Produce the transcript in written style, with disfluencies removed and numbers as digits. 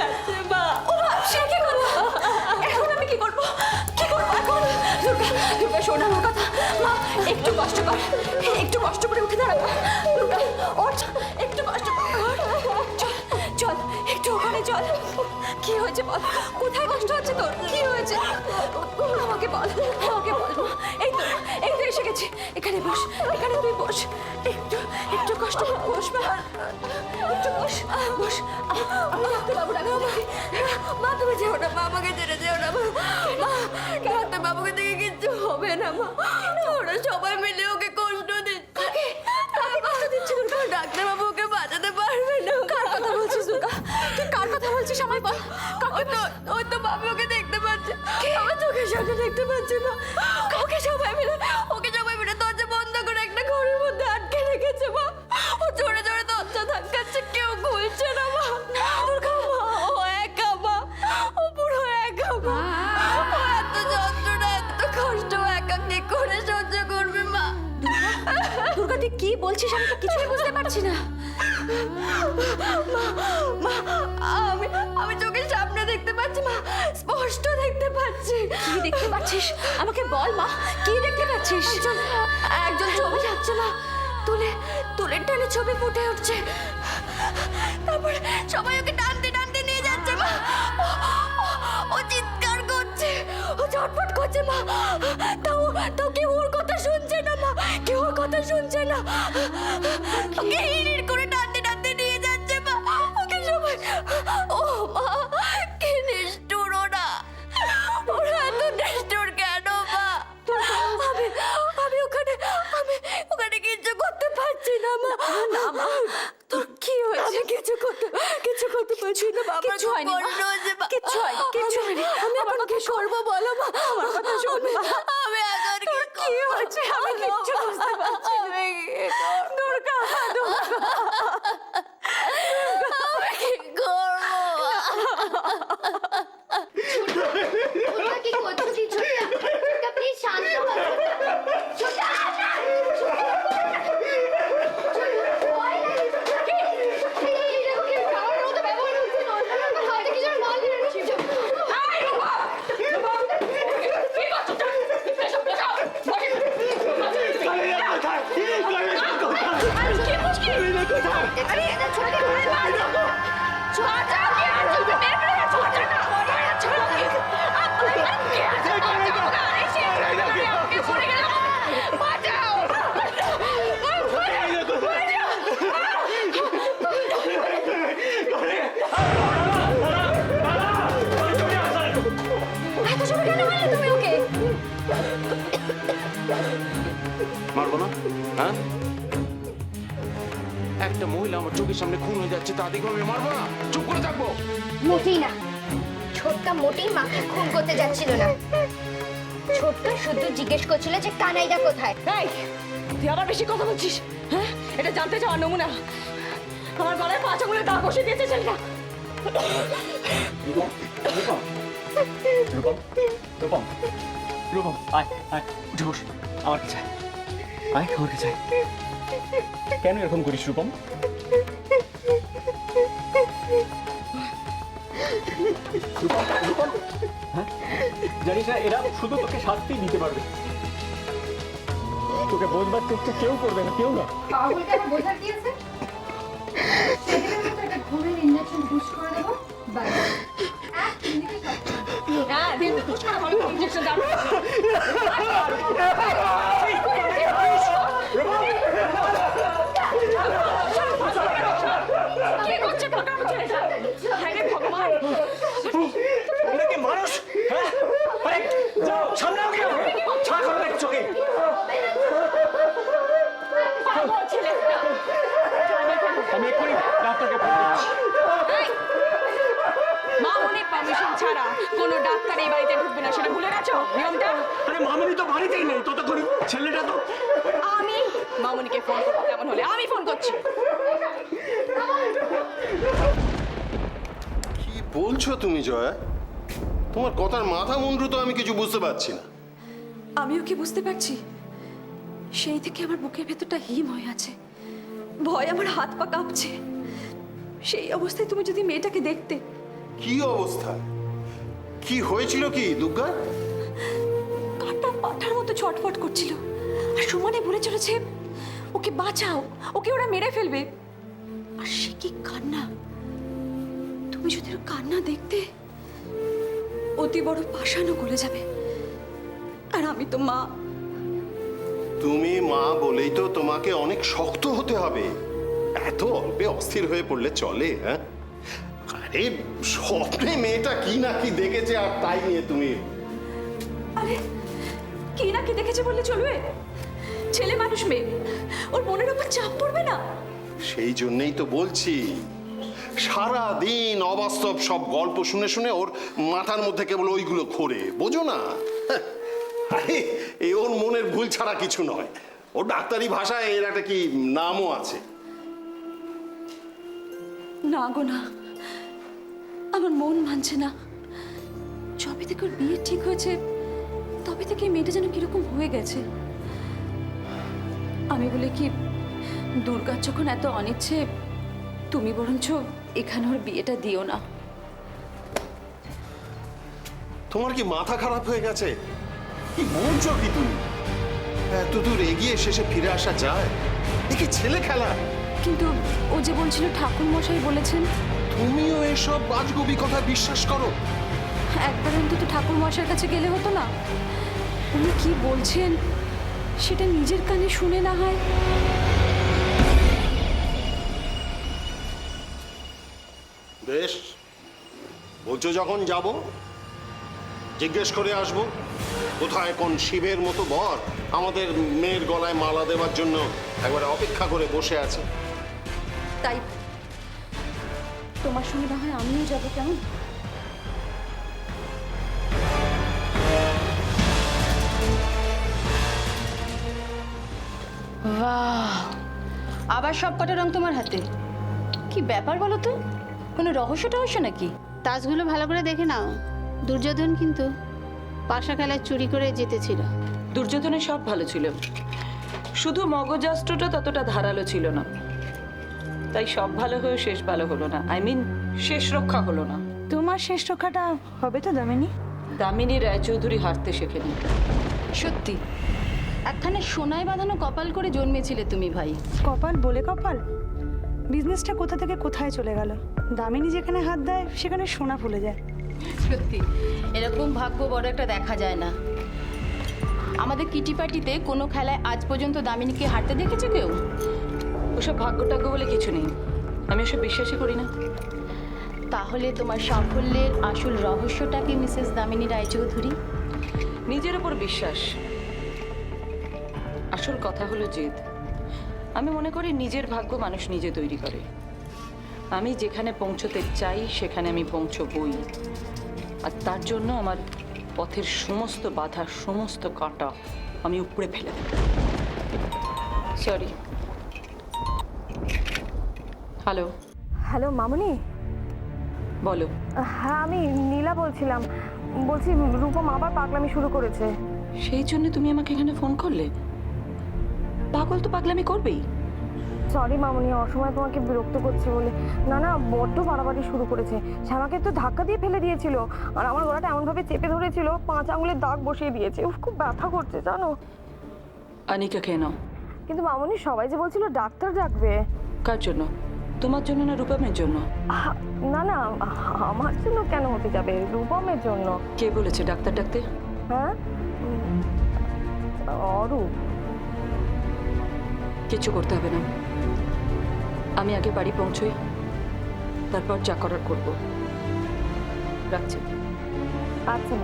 যাচ্ছে মা। ও মা, সে কি করবো? এখন আমি কি করবো? কি করবো এখন? দুর্গা, দুর্গা শোন আমার কথা। মা, একটু কষ্ট কর, একটু কষ্ট করে উঠে দাঁড়াবো। দুর্গা, ওঠ, একটু কষ্ট কর। চল, চল, একটু ওখানে চল। কি হয়েছে বল? কোথায় কষ্ট হচ্ছে তোর? কি হয়েছে? আমাকে বল, আমাকে বল মা। এই তো এসে গেছি। এখানে বস, এখানে তুই বস। একটু একটু কষ্ট করে বস মা। একটু বস, বস। আমি ডাক্তারবাবু ডাকছি। মা তুমি যেও না মা, আমাকে ছেড়ে যেও না মা। মা, ডাক্তারবাবুকে থেকে কিচ্ছু হবে না মা। ওরা সবাই মিলে ওকে কষ্ট দিচ্ছে। কাকে কষ্ট দিচ্ছে দুর্গা? ডাক্তারবাবু ওকে বাঁচাতে পারবে না। কার কথা বলছিস দুর্গা? তুই কার কথা বলছিস আমায় বল। ওই তো বাবু ওকে দেখতে পাচ্ছে, আমার চোখের সামনে দেখতে পাচ্ছে মা। ওকে সবাই মিলে দরজা বন্ধ করে একটা ঘরের মধ্যে আটকে রেখেছে মা। ও জোরে জোরে দরজা ধাক্কাচ্ছে, কেউ খুলছে না মা। দুর্গা মা, ও একা মা, ও পুরো একা মা। ও এত যন্ত্রণা, এত কষ্ট একা কি করে সহ্য করবে মা? দুর্গা, তুই কি বলছিস? আমি তো কিছুই বুঝতে পারছি না। আমি চোখের সামনে দেখতে পাচ্ছি মা, স্পষ্ট দেখতে পাচ্ছি। কি দেখতে পাচ্ছিস আমাকে বল মা, কি দেখতে পাচ্ছিস? একজন ছবি যাচ্ছে মা, তুলের টানে ছবি ফুটে উঠছে। তারপর সবাই ওকে টানতে টানতে নিয়ে যাচ্ছে মা। ও চিৎকার করছে, ও ছটফট করছে মা। তাও কেউ ওর কথা শুনছে না মা, কেউ ওর কথা শুনছে না। ওকে হিড় করে টানতে টানতে নিয়ে যাচ্ছে মা। ওকে সবাই, ও মা, কি নিষ্ঠুর ওরা। ওরা এত নিষ্ঠুর কেন মা? আমি ওখানে কিচ্ছু করতে পারছি না মা। না মা, তোর কি হয়েছে? আমি কিছু করতে পারছি না বাবা। কিছু হয়নি মা, কিছু হয়নি। আমি এখন কি করবো বলো মা? আমার কথা শোন মা। আমি এখন কি হয়েছে? আমি কিচ্ছু বুঝতে পারছি না। দুর্গা, আমি কি করবো? তোমরা কি করছো? ছোট্টা প্লিজ শান্ত হও। ছোট্টা মারবো না? হ্যাঁ, একটা মহিলা আমার চোখের সামনে খুন হয়ে যাচ্ছে, তা দেখে আমি মারবো না? চুপ করে থাকবো? মোটেই না, ছোটকা মোটেই মাকে খুন করতে যাচ্ছিল না। ছোটকা শুধু জিজ্ঞেস করছিল যে কানাইদা কোথায়। এই, তুই আবার বেশি কথা বলছিস। হ্যাঁ, এটা জানতে চাওয়ার নমুনা। আমার গলায় 5 আঙুলের দাগ বসে দিয়েছে ছেলেটা। রূপম, আয় আয়, উঠে বস আমার কাছে। আয় আমার কাছে। কেন এরকম করিস রূপম? হ্যাঁ, জানিস না এরা শুধু তোকে শাস্তি দিতে পারবে, তোকে বোঝবার চেষ্টা কেউ করবে না, কেউ না। পাগলকে আমার বোঝা দিয়েছে, সেদিনের মতো একটা ঘুমের ইঞ্জেকশন পুশ করে দেবো। বাই, 1 মিনিটে সব। হ্যাঁ, দিন পুশ করে ভালো ইনজেকশন দাও। কি করছে টাকা ছেলেটা? হ্যাঁ রে ভগবান, তোমরা কি মানুষ? হ্যাঁ, আরে যাও সামনে আগে, ছাড় করো দেখ চোখে। পাগল ছেলেটা। আমি এক্ষুনি ডাক্তারকে ফোন করছি। মামুনির পারমিশন ছাড়া কোনো ডাক্তার এই বাড়িতে ঢুকবে না, সেটা ভুলে গেছো নিয়মটা? আরে মামুনি তো বাড়িতেই নেই, ততক্ষণ ছেলেটা তো। আমি মামুনিকে ফোন করবো, কেমন হলে আমি ফোন করছি। কি বলছো তুমি জয়া? তোমার কথার মাথা মুন্ডু তো আমি কিছু বুঝতে পারছি না। আমিও কি বুঝতে পারছি? সেই থেকে আমার বুকের ভেতরটা হিম হয়ে আছে, ভয় আমার হাত পা কাঁপছে। সেই অবস্থায় তুমি যদি মেয়েটাকে দেখতে, কি অবস্থা? কি হয়েছিল কি দুর্গা? কাটা পাঠার মতো ছটফট করছিল আর সুমনে বলে চলেছে ওকে বাঁচাও, ওকে ওরা মেরে ফেলবে। আর সে কি কান্না! তুমি যদি ওর কান্না দেখতে, অতি বড় পাষাণও গলে যাবে। আর আমি তো মা। তুমি মা বলেই তো তোমাকে অনেক শক্ত হতে হবে। এত অল্পে অস্থির হয়ে পড়লে চলে? হ্যাঁ, আরে স্বপ্নে মেয়েটা কি না কি দেখেছে আর তাই নিয়ে তুমি। আরে কি না কি দেখেছে বললে চলবে? ছেলে মানুষ মেয়ে, ওর মনের উপর চাপ পড়বে না? সেই জন্যই তো বলছি, সারা দিন অবাস্তব সব গল্প শুনে শুনে ওর মাথার মধ্যে কেবল ওইগুলো ঘোরে, বোঝো না? আরে এ ওর মনের ভুল ছাড়া কিছু নয়। ওর ডাক্তারি ভাষায় এর একটা কি নামও আছে। না গো না, আমার মন মানছে না। যবে থেকে ওর বিয়ে ঠিক হয়েছে তবে থেকে এই মেয়েটা যেন কিরকম হয়ে গেছে। আমি বলি কি, দুর্গার যখন এত অনিচ্ছে, তুমি বরঞ্চ এখানে ওর বিয়েটা দিও না। তোমার কি মাথা খারাপ হয়ে গেছে? কি বলছো কি তুমি? এত দূর এগিয়ে শেষে ফিরে আসা যায়? এ কি ছেলে খেলা? কিন্তু ও যে বলছিল ঠাকুর মশাই বলেছেন। তুমিও এসব বাজগুবি কথা বিশ্বাস করো? একবার অন্তত ঠাকুর মশাইয়ের কাছে গেলে হতো না? উনি কি বলছেন সেটা নিজের কানে শুনে না হয়। বেশ, বলছো যখন যাব, জিজ্ঞেস করে আসবো কোথায় কোন শিবের মতো বর আমাদের মেয়ের গলায় মালা দেওয়ার জন্য একবারে অপেক্ষা করে বসে আছে। তাই তোমার সঙ্গে না হয় আমিও যাবো, কেমন? বাহ, আবার সব কটা রং তোমার হাতে? কি ব্যাপার বলো তো? কোনো রহস্য টহস্য নাকি? তাজগুলো ভালো করে দেখে নাও। দুর্যোধন কিন্তু পাশা খেলায় চুরি করে জিতেছিল। দুর্যোধনের সব ভালো ছিল, শুধু মগজাস্ত্রটা ততটা ধারালো ছিল না। তাই সব ভালো হয়েও শেষ ভালো হলো না। আই মিন, শেষ রক্ষা হলো না। তোমার শেষ রক্ষাটা হবে তো দামিনী? দামিনী রায়চৌধুরী হারতে শেখেনি। সত্যি একখানে সোনায় বাঁধানো কপাল করে জন্মেছিলে তুমি ভাই। কপাল বলে কপাল, বিজনেসটা কোথা থেকে কোথায় চলে গেল। দামিনী যেখানে হাত দেয় সেখানে সোনা ফুলে যায়। সত্যি এরকম ভাগ্য বড় একটা দেখা যায় না। আমাদের কিটি পার্টিতে কোনো খেলায় আজ পর্যন্ত দামিনীকে হারতে দেখেছে কেউ? ওসব ভাগ্যটাগ্য বলে কিছু নেই, আমি ওসব বিশ্বাসই করি না। তাহলে তোমার সাফল্যের আসল রহস্যটা কি মিসেস দামিনী রায়চৌধুরী? নিজের ওপর বিশ্বাস। আসল কথা হলো জেদ। আমি মনে করি নিজের ভাগ্য মানুষ নিজে তৈরি করে। আমি যেখানে পৌঁছতে চাই সেখানে আমি পৌঁছবই। আর তার জন্য আমার পথের সমস্ত বাধা, সমস্ত কাঁটা আমি উপড়ে ফেলে দেব। সরি। হ্যালো। হ্যালো মামনি। বলো। হ্যাঁ, আমি নীলা বলছিলাম। বলছি রূপম আবার পাগলামি শুরু করেছে। সেই জন্য তুমি আমাকে এখানে ফোন করলে? পাগল তো পাগলামি করবেই। সরি মামনি, অসময় তোমাকে বিরক্ত করছি বলে। না না, বড্ড বাড়াবাড়ি শুরু করেছে। শ্যামাকে তো ধাক্কা দিয়ে ফেলে দিয়েছিল আর আমার গলাটা এমনভাবে চেপে ধরেছিল 5 আঙুলের দাগ বসিয়ে দিয়েছে। উফ, খুব ব্যথা করছে জানো। আনিকা কেন? কিন্তু মামনি সবাই যে বলছিল ডাক্তার ডাকবে। কার জন্য? তোমার জন্য না রূপমের জন্য? না না, আমার জন্য কেন হতে যাবে, রূপমের জন্য। কে বলেছে ডাক্তার ডাকতে? হ্যাঁ, অরূপ। কিছু করতে হবে না, আমি আগে বাড়ি পৌঁছই, তারপর যা করার করবো। রাখছি। আচ্ছা।